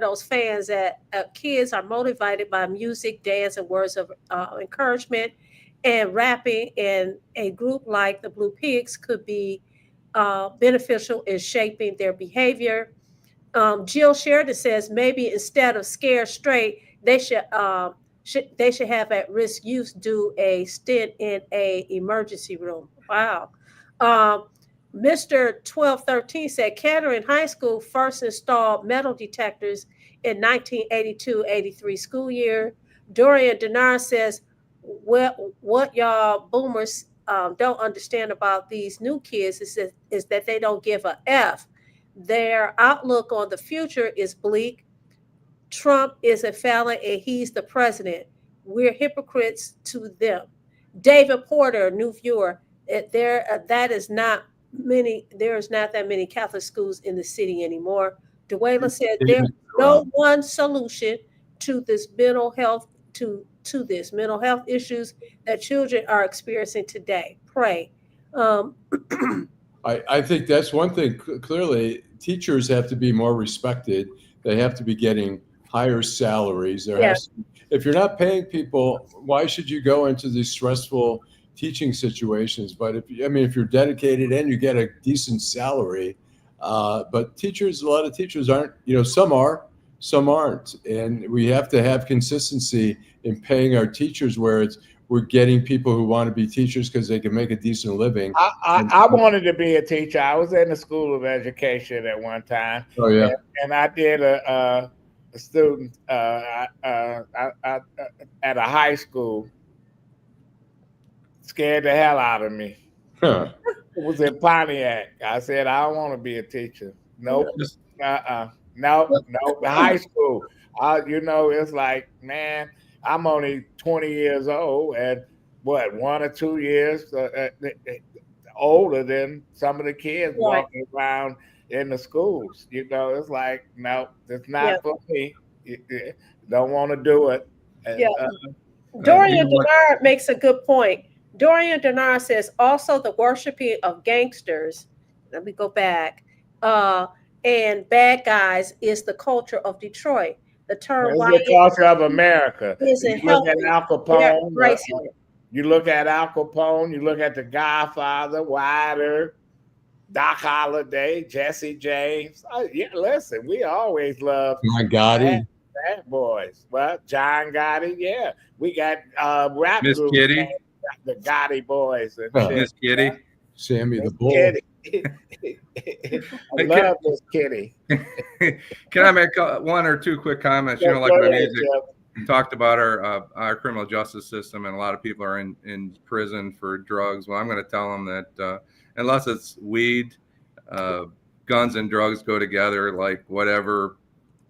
those fans at kids are motivated by music, dance, and words of encouragement, and rapping. And a group like the Blue Pigs could be beneficial in shaping their behavior. Jill Sheridan says maybe instead of scare straight, they should have at-risk youth do a stint in a emergency room. Wow. Mr. 1213 said Kettering High School first installed metal detectors in 1982-83 school year. Dorian Denard says, well, what y'all boomers don't understand about these new kids is that they don't give a F. Their outlook on the future is bleak. Trump is a felon and he's the president. We're hypocrites to them. David Porter, new viewer, there's not that many Catholic schools in the city anymore. Duela said there's no one solution to this mental health this mental health issues that children are experiencing today. Pray. I think that's one thing. Clearly, teachers have to be more respected. They have to be getting higher salaries. If you're not paying people, why should you go into these stressful teaching situations? But if you're dedicated and you get a decent salary, but teachers, a lot of teachers aren't. Some are, some aren't, and we have to have consistency in paying our teachers where we're getting people who want to be teachers because they can make a decent living. I wanted to be a teacher. I was in the School of Education at one time. Oh yeah, and I did a student at a high school. Scared the hell out of me. Huh. It was in Pontiac. I said I don't want to be a teacher. Nope. No. High school. It's like, man, I'm only 20 years old and 1 or 2 years older than some of the kids walking around in the schools. It's like, no, it's not for me. Don't want to do it. Dorian Denard makes a good point. Dorian Denard says also the worshiping of gangsters. Let me go back. And bad guys is the culture of Detroit. The term it's the culture of America. You look at Al Capone. You look at Al Capone. You look at The Godfather, Wilder, Doc Holliday, Jesse James. Listen, we always love John Gotti. Bad boys. Well, John Gotti, yeah. We got rap Miss groups, Kitty, the Gotti boys, and Miss Kitty, Sammy the Bull. Kitty. I love Miss Kitty. Can I make 1 or 2 quick comments? Like my music. Talked about our criminal justice system, and a lot of people are in prison for drugs. Well, I'm going to tell them that unless it's weed, guns and drugs go together. Like whatever,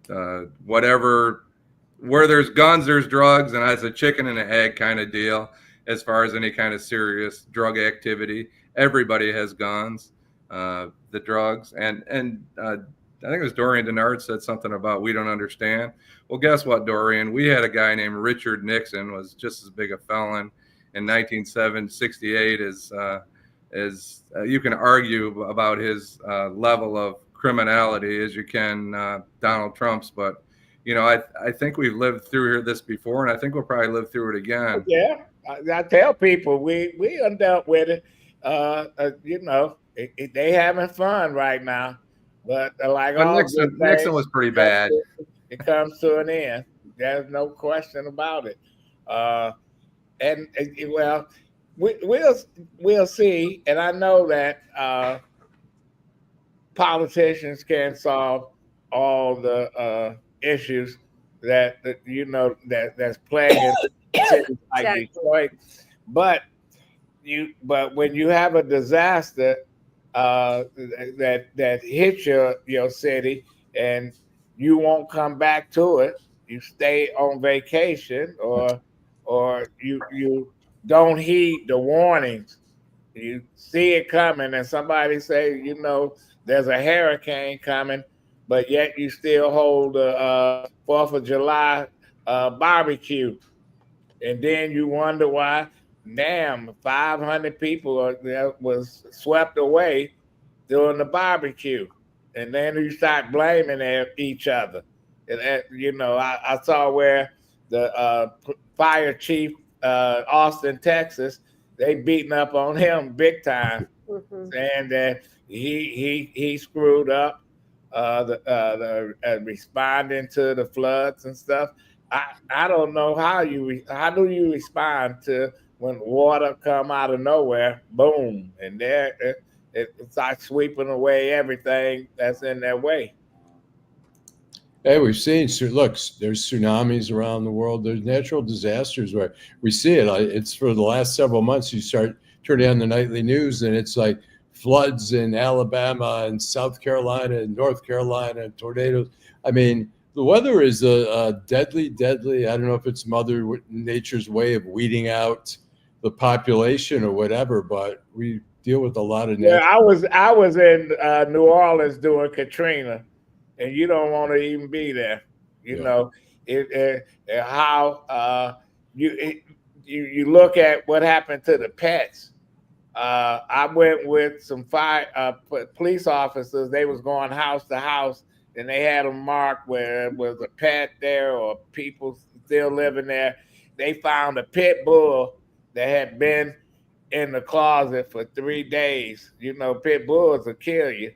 where there's guns, there's drugs, and it's a chicken and an egg kind of deal. As far as any kind of serious drug activity, everybody has guns. The drugs, and I think it was Dorian Denard said something about we don't understand. Well, guess what, Dorian? We had a guy named Richard Nixon, was just as big a felon in 1968 as you can argue about his level of criminality as you can Donald Trump's. But I think we've lived through this before, and I think we'll probably live through it again. Yeah, I tell people we dealt with it. They having fun right now, but Nixon was pretty bad. It comes to an end. There's no question about it. We'll see. And I know that politicians can't solve all the issues that's plaguing cities like Detroit, but when you have a disaster that hits your city and you won't come back to it, you stay on vacation or you don't heed the warnings. You see it coming and somebody say, there's a hurricane coming, but yet you still hold the 4th of July barbecue. And then you wonder why, 500 people was swept away during the barbecue. And then you start blaming each other. And I saw where the fire chief, Austin, Texas, they beating up on him big time, saying that He screwed up the responding to the floods and stuff. I don't know how do you respond to when water come out of nowhere, boom, and there it starts sweeping away everything that's in their way. Hey, we've seen, look, there's tsunamis around the world. There's natural disasters where we see it. It's for the last several months. You start turning on the nightly news, and it's like floods in Alabama and South Carolina and North Carolina and tornadoes. I mean, the weather is a deadly, deadly. I don't know if it's Mother Nature's way of weeding out the population or whatever, but we deal with a lot of Yeah, natural. I was in New Orleans doing Katrina, and you don't want to even be there. You Yeah. know how you you look at what happened to the pets. I went with some police officers. They was going house to house, and they had them marked where it was a pet there or people still living there. They found a pit bull that had been in the closet for 3 days. You know, pit bulls will kill you.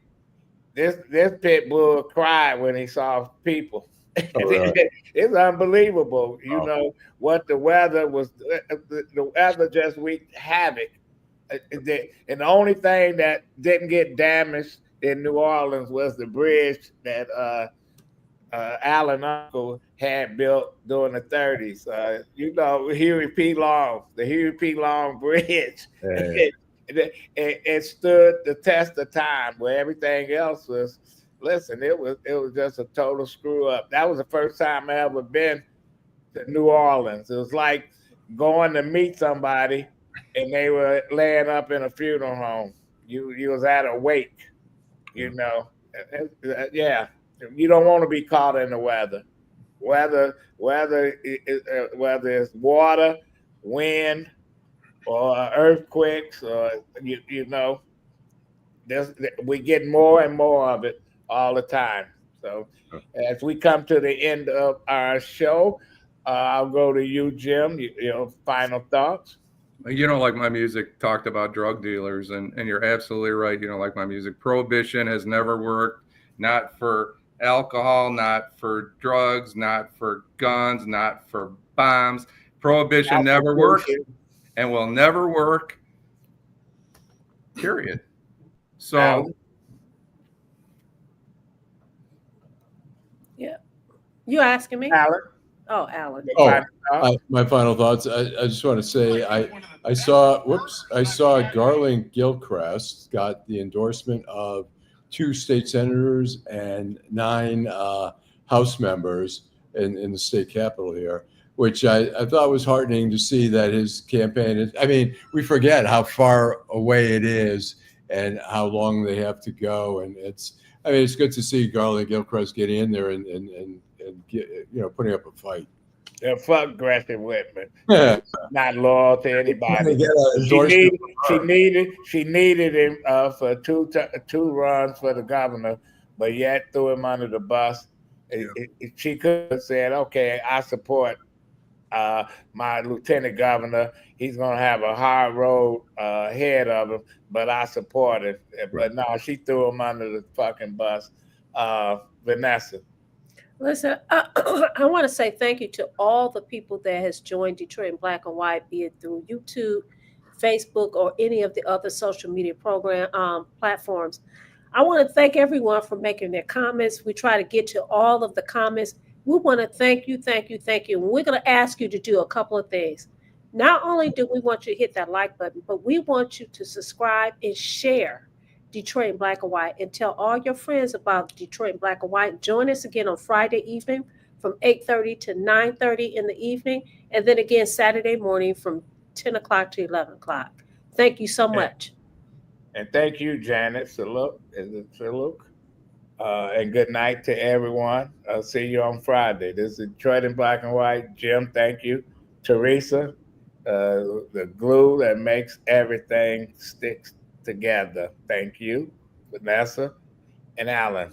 This pit bull cried when he saw people. Oh, really? It's unbelievable. You Wow. know what the weather was. The weather just wreaked havoc. And the only thing that didn't get damaged in New Orleans was the bridge that Allan uncle had built during the 30s. You know, the Huey P. Long Bridge. Yeah. It stood the test of time where everything else was. Listen, it was just a total screw up. That was the first time I ever been to New Orleans. It was like going to meet somebody and they were laying up in a funeral home. You was at a wake, you know. Yeah, you don't want to be caught in the weather. Whether it's water, wind, or earthquakes, or you know, we get more and more of it all the time. So as we come to the end of our show, I'll go to you, Jim. Final thoughts. You don't like my music talked about drug dealers, and you're absolutely right. You don't like my music. Prohibition has never worked, not for alcohol, not for drugs, not for guns, not for bombs. Prohibition never works and will never work, period. So, yeah. You asking me? Allan? Oh, Allan. My final thoughts. I just want to say I saw Garland Gilchrist got the endorsement of 2 state senators and 9 House members in the state capitol here, which I thought was heartening to see that his campaign is. I mean, we forget how far away it is and how long they have to go, and it's good to see Garland Gilchrist getting in there and get, putting up a fight. Yeah, fuck Gretchen Whitman. Not loyal to anybody. She needed him for two runs for the governor, but yet threw him under the bus. She could have said, "Okay, I support my lieutenant governor. He's going to have a hard road ahead of him, but I support him." But no, she threw him under the fucking bus. Vanessa. Listen, I want to say thank you to all the people that has joined Detroit in Black and White, be it through YouTube, Facebook, or any of the other social media platforms. I want to thank everyone for making their comments. We try to get to all of the comments. We want to thank you. And we're going to ask you to do a couple of things. Not only do we want you to hit that like button, but we want you to subscribe and share Detroit in Black and White, and tell all your friends about Detroit in Black and White. Join us again on Friday evening from 8:30 to 9:30 in the evening, and then again Saturday morning from 10 o'clock to 11 o'clock. Thank you so much. And thank you, Janet. Saluk. Is it Saluk? And good night to everyone. I'll see you on Friday. This is Detroit in Black and White. Jim, thank you. Teresa, the glue that makes everything stick together. Thank you, Vanessa and Allan.